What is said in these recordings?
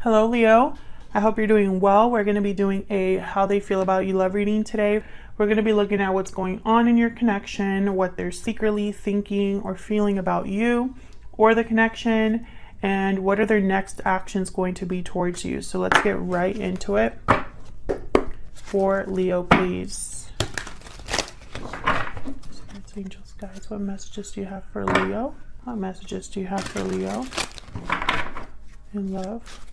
Hello, Leo. I hope you're doing well. We're going to be doing a how they feel about you love reading today. We're going to be looking at what's going on in your connection, what they're secretly thinking or feeling about you or the connection, and what are their next actions going to be towards you. So let's get right into it. For Leo, please. Spirits, angels, guides, what messages do you have for Leo? What messages do you have for Leo in love?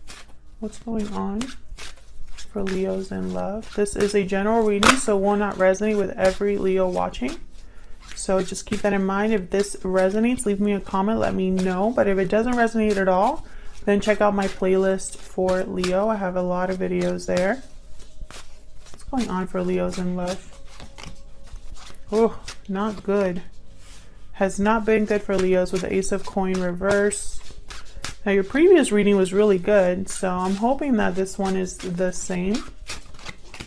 What's going on for Leos in love? This is a general reading, so will not resonate with every Leo watching. So just keep that in mind. If this resonates, leave me a comment, let me know. But if it doesn't resonate at all, then check out my playlist for Leo. I have a lot of videos there. What's going on for Leos in love? Oh, not good. Has not been good for Leos with the Ace of Coin reverse. Now your previous reading was really good, so I'm hoping that this one is the same.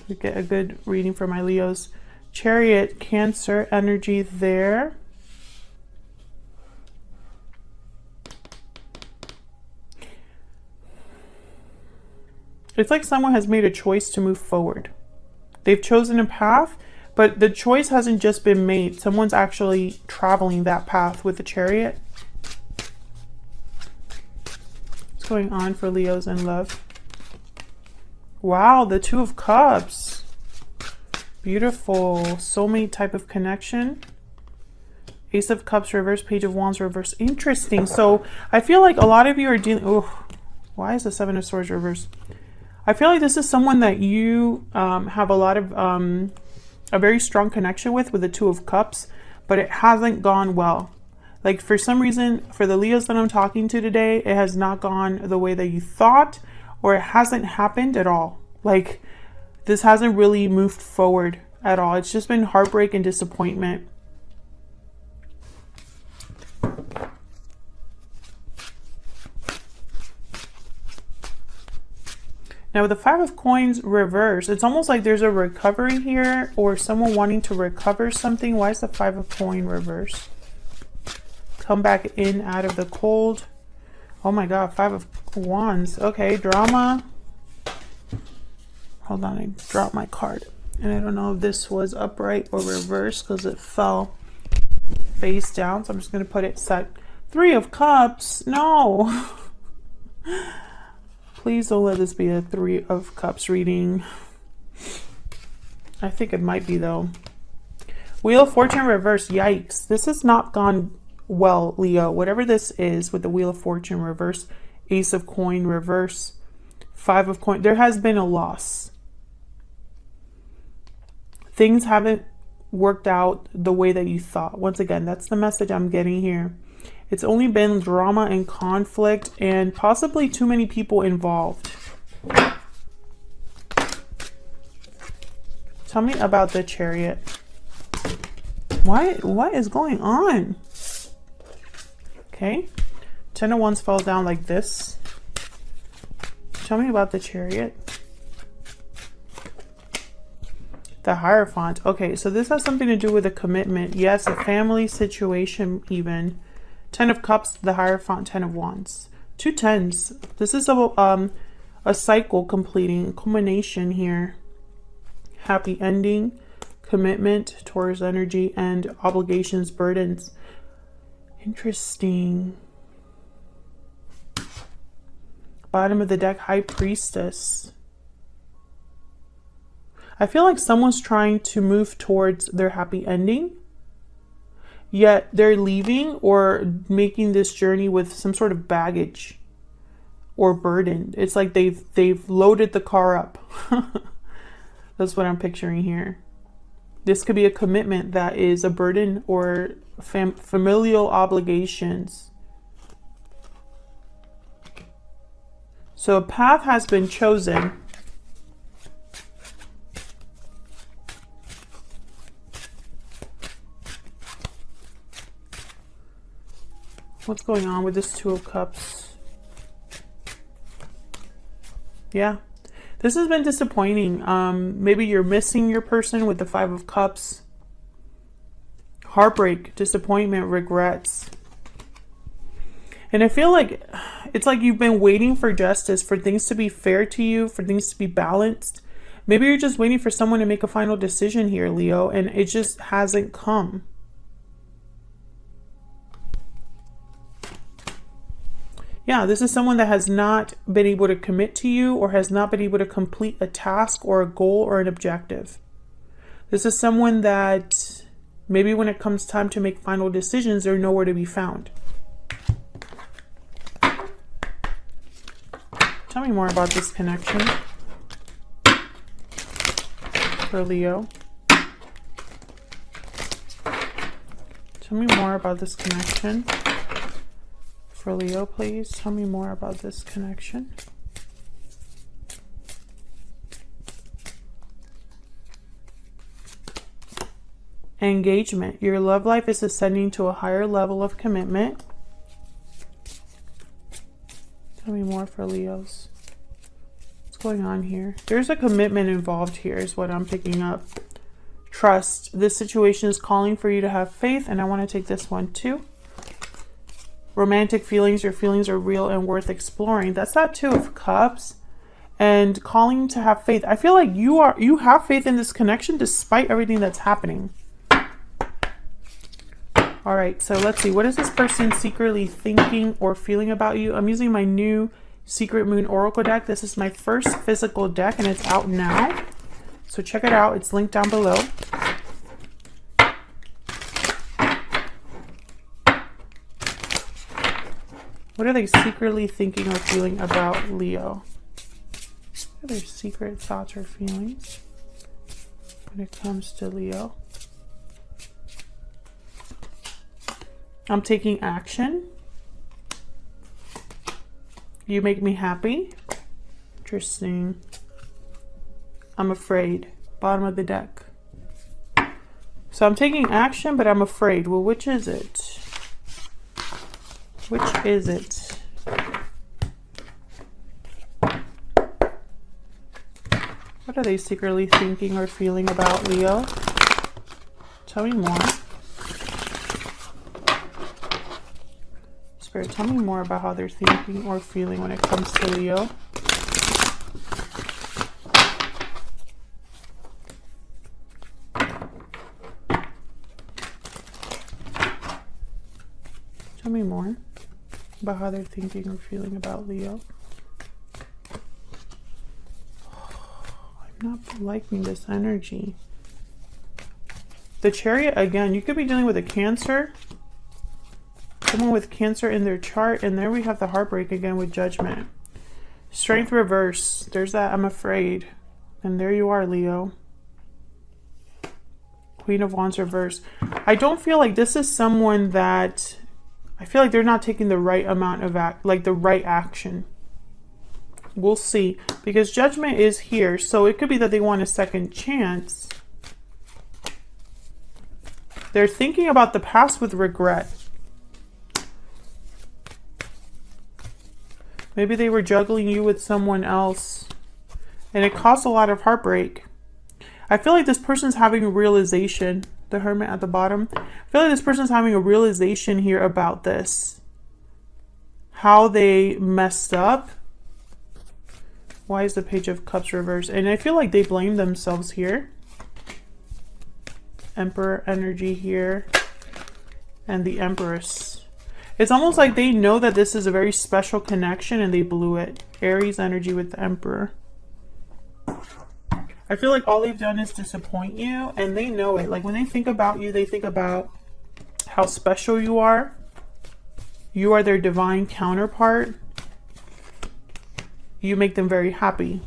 We get a good reading for my Leos. Chariot, Cancer energy there. It's like someone has made a choice to move forward. They've chosen a path, but the choice hasn't just been made. Someone's actually traveling that path with the Chariot. Going on for Leos in love. Wow, the Two of Cups. Beautiful soulmate type of connection. Ace of Cups reverse, Page of Wands reverse. Interesting. So I feel like a lot of you are dealing. Oh, why is the Seven of Swords reverse? I feel like this is someone that you have a lot of a very strong connection with the Two of Cups, but it hasn't gone well. Like for some reason, for the Leos that I'm talking to today, it has not gone the way that you thought, or it hasn't happened at all. Like this hasn't really moved forward at all. It's just been heartbreak and disappointment. Now with the Five of Coins reverse, it's almost like there's a recovery here or someone wanting to recover something. Why is the Five of Coin reverse? Come back in out of the cold. Oh my god, Five of Wands. Okay, drama. Hold on, I dropped my card. And I don't know if this was upright or reversed because it fell face down. So I'm just going to put it set. Three of Cups. No. Please don't let this be a Three of Cups reading. I think it might be though. Wheel of Fortune reverse. Yikes. This has not gone well, Leo. Whatever this is with the Wheel of Fortune reverse, Ace of Coin reverse, Five of Coin, there has been a loss. Things haven't worked out the way that you thought. Once again, that's the message I'm getting here. It's only been drama and conflict and possibly too many people involved. Tell me about the Chariot. What is going on? Okay, Ten of Wands falls down like this. Tell me about the Chariot. The Hierophant. Okay, so this has something to do with a commitment. Yes, a family situation even. Ten of Cups, the Hierophant, Ten of Wands. Two tens. This is a cycle completing, culmination here. Happy ending, commitment, Taurus energy, and obligations, burdens. Interesting. Bottom of the deck, High Priestess. I feel like someone's trying to move towards their happy ending, yet they're leaving or making this journey with some sort of baggage or burden. It's like they've loaded the car up. That's what I'm picturing here. This could be a commitment that is a burden or familial obligations. So a path has been chosen. What's going on with this Two of Cups? Yeah. This has been disappointing. Maybe you're missing your person with the Five of Cups. Heartbreak, disappointment, regrets. And I feel like It's like you've been waiting for justice, for things to be fair to you, for things to be balanced. Maybe you're just waiting for someone to make a final decision here, Leo, and it just hasn't come. Yeah, this is someone that has not been able to commit to you or has not been able to complete a task or a goal or an objective. This is someone that maybe when it comes time to make final decisions, they're nowhere to be found. Tell me more about this connection for Leo. Tell me more about this connection for Leo, please. Tell me more about this connection. Engagement. Your love life is ascending to a higher level of commitment. Tell me more for Leos. What's going on here? There's a commitment involved here is what I'm picking up. Trust. This situation is calling for you to have faith, and I want to take this one too. Romantic feelings. Your feelings are real and worth exploring. That's that Two of Cups. And calling to have faith. I feel like you have faith in this connection despite everything that's happening. All right, so let's see. What is this person secretly thinking or feeling about you? I'm using my new Secret Moon Oracle deck. This is my first physical deck, and it's out now. So check it out. It's linked down below. What are they secretly thinking or feeling about Leo? What are their secret thoughts or feelings when it comes to Leo? I'm taking action. You make me happy. Interesting. I'm afraid. Bottom of the deck. So I'm taking action, but I'm afraid. Well, which is it? Which is it? What are they secretly thinking or feeling about Leo? Tell me more. Spirit, tell me more about how they're thinking or feeling when it comes to Leo. Tell me more about how they're thinking or feeling about Leo. I'm not liking this energy. The Chariot, again, you could be dealing with a Cancer. Someone with Cancer in their chart. And there we have the heartbreak again with Judgment. Strength reverse. There's that I'm afraid. And there you are, Leo. Queen of Wands reverse. I don't feel like this is someone that... I feel like they're not taking the right amount of the right action. We'll see. Because Judgment is here. So it could be that they want a second chance. They're thinking about the past with regret. Maybe they were juggling you with someone else. And it caused a lot of heartbreak. I feel like this person's having a realization. The Hermit at the bottom. I feel like this person's having a realization here about this. How they messed up. Why is the Page of Cups reversed? And I feel like they blame themselves here. Emperor energy here. And the Empress. It's almost like they know that this is a very special connection and they blew it. Aries energy with the Emperor. I feel like all they've done is disappoint you and they know it. Like when they think about you, they think about how special you are. You are their divine counterpart. You make them very happy.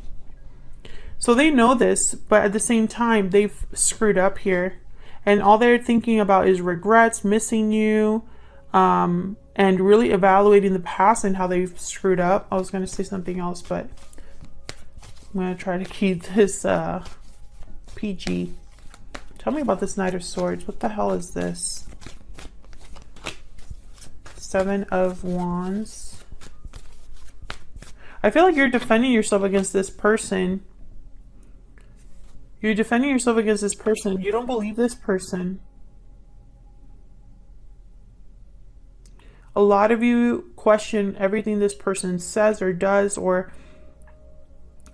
So they know this, but at the same time, they've screwed up here. And all they're thinking about is regrets, missing you, and really evaluating the past and how they've screwed up. I was going to say something else, but I'm going to try to keep this PG. Tell me about this Knight of Swords. What the hell is this? Seven of Wands. I feel like you're defending yourself against this person. You're defending yourself against this person. You don't believe this person. a lot of you question everything this person says or does, or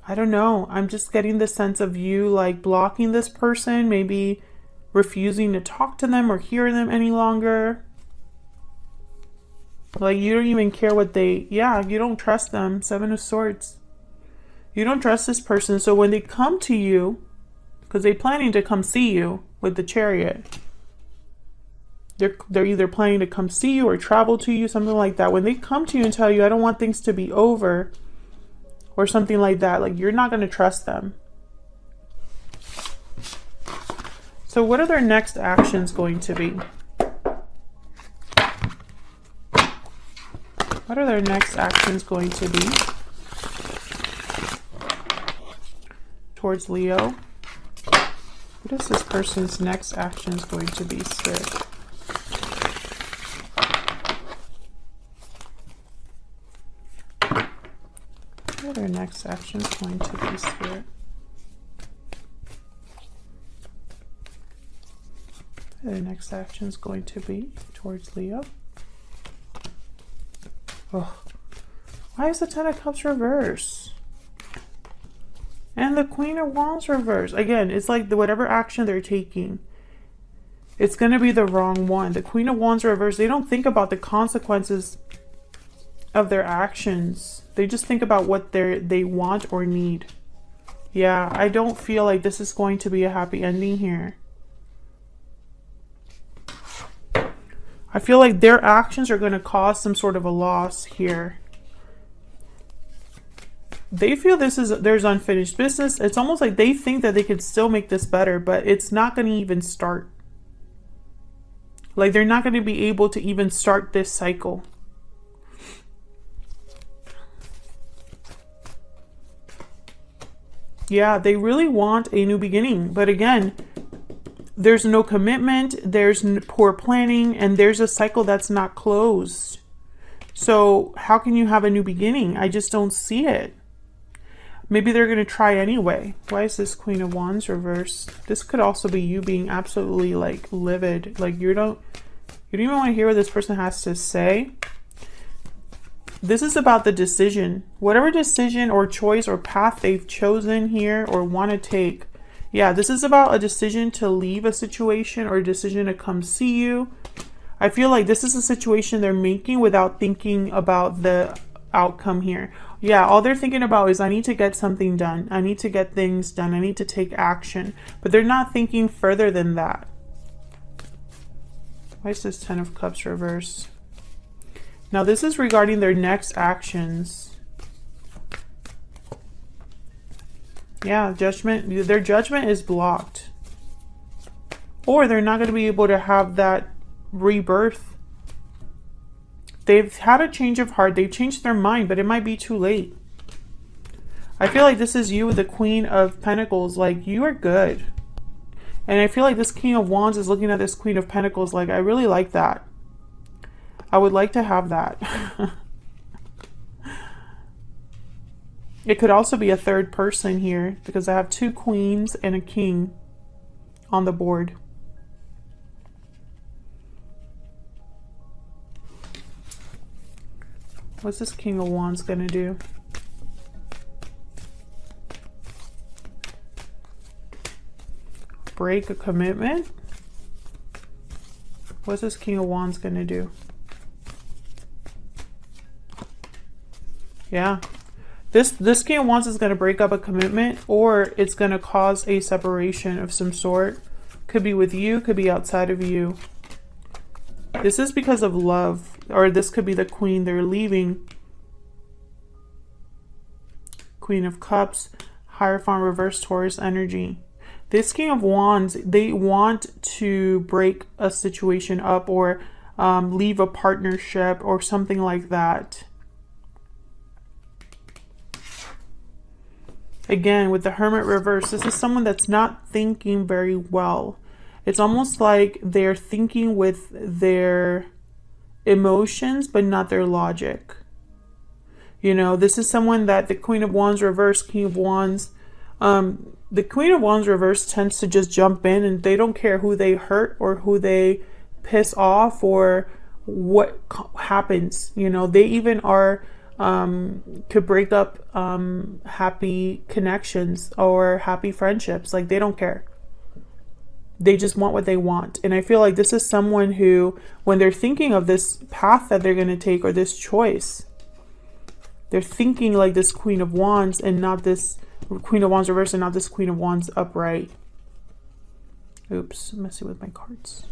I don't know. I'm just getting the sense of you like blocking this person, maybe refusing to talk to them or hear them any longer. Like you don't even care what they, you don't trust them. 7 of Swords. You don't trust this person. So when they come to you, because they're planning to come see you with the Chariot. They're either planning to come see you or travel to you, something like that. When they come to you and tell you, I don't want things to be over, or something like that, like you're not going to trust them. So what are their next actions going to be? What are their next actions going to be towards Leo? What is this person's next actions going to be, Spirit? What are their next actions going to be, Spirit? What are their next actions going to be towards Leo? Oh, why is the 10 of Cups reverse? And the Queen of Wands reverse. Again, it's like whatever action they're taking, it's going to be the wrong one. The Queen of Wands reverse, they don't think about the consequences of their actions. They just think about what they want or need. Yeah, I don't feel like this is going to be a happy ending here. I feel like their actions are going to cause some sort of a loss here. They feel there's unfinished business. It's almost like they think that they could still make this better, but it's not going to even start. Like they're not going to be able to even start this cycle. Yeah, they really want a new beginning. But again, there's no commitment, there's poor planning, and there's a cycle that's not closed. So how can you have a new beginning? I just don't see it. Maybe they're going to try anyway. Why is this Queen of Wands reversed? This could also be you being absolutely like livid. Like you don't even want to hear what this person has to say. This is about the decision. Whatever decision or choice or path they've chosen here or want to take. Yeah, this is about a decision to leave a situation or a decision to come see you. I feel like this is a situation they're making without thinking about the outcome here. Yeah, all they're thinking about is I need to get something done. I need to get things done. I need to take action. But they're not thinking further than that. Why is this 10 of Cups reverse? Now this is regarding their next actions. Yeah, judgment. Their judgment is blocked. Or they're not going to be able to have that rebirth. They've had a change of heart. They've changed their mind, but it might be too late. I feel like this is you with the Queen of Pentacles. Like, you are good. And I feel like this King of Wands is looking at this Queen of Pentacles like, I really like that. I would like to have that. It could also be a third person here because I have 2 queens and a king on the board. What's this King of Wands going to do? Break a commitment? What's this King of Wands going to do? Yeah. This King of Wands is going to break up a commitment, or it's going to cause a separation of some sort. Could be with you, could be outside of you. This is because of love, or this could be the Queen they're leaving. Queen of Cups, Hierophant, reverse Taurus energy. This King of Wands, they want to break a situation up or leave a partnership or something like that. Again, with the Hermit reverse, this is someone that's not thinking very well. It's almost like they're thinking with their emotions, but not their logic. You know, this is someone that the Queen of Wands reverse, King of Wands. The Queen of Wands reverse tends to just jump in and they don't care who they hurt or who they piss off or what happens. You know, they even are could break up happy connections or happy friendships. Like, they don't care. They just want what they want. And I feel like this is someone who, when they're thinking of this path that they're going to take or this choice, they're thinking like this Queen of Wands and not this Queen of Wands reverse and not this Queen of Wands upright. Oops, I'm messing with my cards.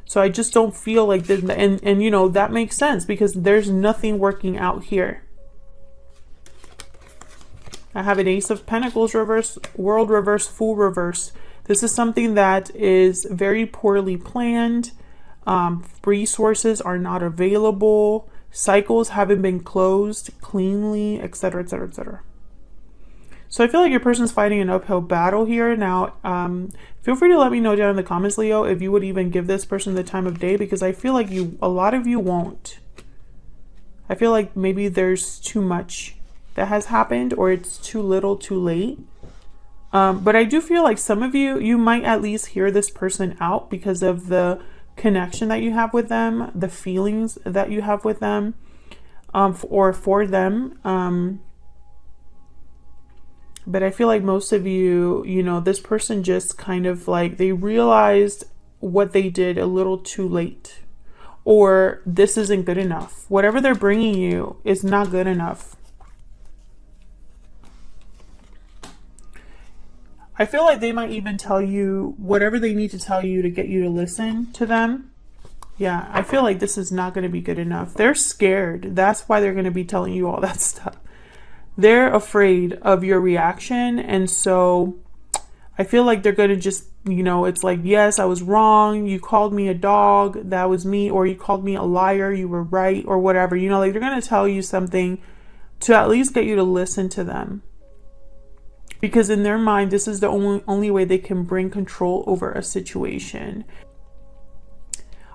So I just don't feel like this. And you know, that makes sense because there's nothing working out here. I have an Ace of Pentacles reverse, World reverse, Fool reverse. This is something that is very poorly planned. Resources are not available. Cycles haven't been closed cleanly, etc., etc., etc. So I feel like your person's fighting an uphill battle here. Now, feel free to let me know down in the comments, Leo, if you would even give this person the time of day, because I feel like a lot of you won't. I feel like maybe there's too much that has happened, or it's too little too late. But I do feel like some of you might at least hear this person out because of the connection that you have with them, the feelings that you have with them, or for them. But I feel like most of you, you know, this person just kind of like, they realized what they did a little too late, or this isn't good enough. Whatever they're bringing you is not good enough. I feel like they might even tell you whatever they need to tell you to get you to listen to them. Yeah, I feel like this is not going to be good enough. They're scared. That's why they're going to be telling you all that stuff. They're afraid of your reaction. And so I feel like they're going to just, you know, it's like, yes, I was wrong. You called me a dog. That was me. Or you called me a liar. You were right. Or whatever. You know, like, they're going to tell you something to at least get you to listen to them. Because in their mind, this is the only way they can bring control over a situation.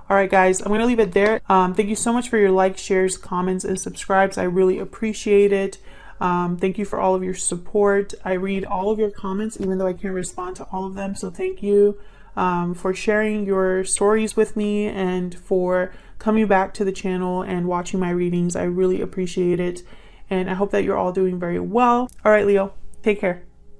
All right, guys, I'm going to leave it there. Thank you so much for your likes, shares, comments, and subscribes. I really appreciate it. Thank you for all of your support. I read all of your comments, even though I can't respond to all of them. So thank you for sharing your stories with me and for coming back to the channel and watching my readings. I really appreciate it. And I hope that you're all doing very well. All right, Leo, take care.